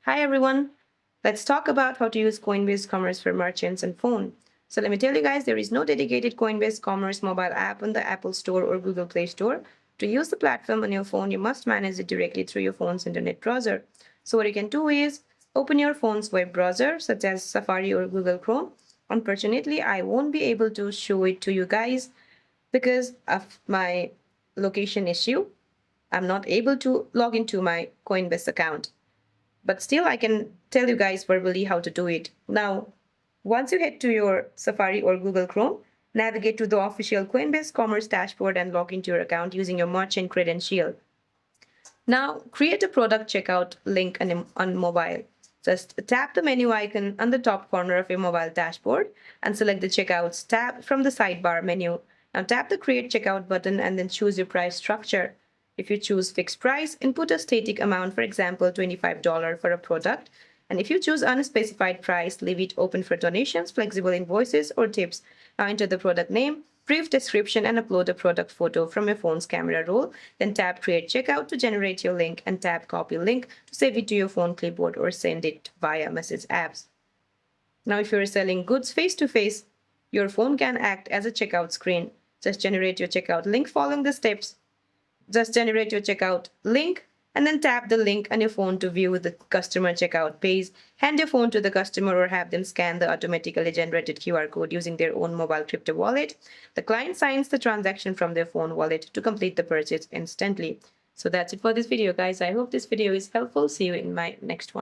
Hi everyone. Let's talk about how to use Coinbase Commerce for merchants and phone. So let me tell you guys, there is no dedicated Coinbase Commerce mobile app on the Apple Store or Google Play Store. To use the platform on your phone, you must manage it directly through your phone's internet browser. So what you can do is open your phone's web browser, such as Safari or Google Chrome. Unfortunately, I won't be able to show it to you guys because of my location issue. I'm not able to log into my Coinbase account. But still, I can tell you guys verbally how to do it. Now, once you head to your Safari or Google Chrome, navigate to the official Coinbase Commerce dashboard and log into your account using your merchant credential. Now, create a product checkout link on mobile. Just tap the menu icon on the top corner of your mobile dashboard and select the Checkouts tab from the sidebar menu. Now tap the Create Checkout button and then choose your price structure. If you choose fixed price, input a static amount, for example, $25 for a product. And if you choose unspecified price, leave it open for donations, flexible invoices, or tips. Now enter the product name, brief description, and upload a product photo from your phone's camera roll. Then tap Create Checkout to generate your link and tap Copy Link to save it to your phone clipboard or send it via message apps. Now, if you're selling goods face-to-face, your phone can act as a checkout screen. Just generate your checkout link following the steps. Just generate your checkout link and then tap the link on your phone to view the customer checkout page. Hand your phone to the customer or have them scan the automatically generated QR code using their own mobile crypto wallet. The client signs the transaction from their phone wallet to complete the purchase instantly. So that's it for this video, guys. I hope this video is helpful. See you in my next one.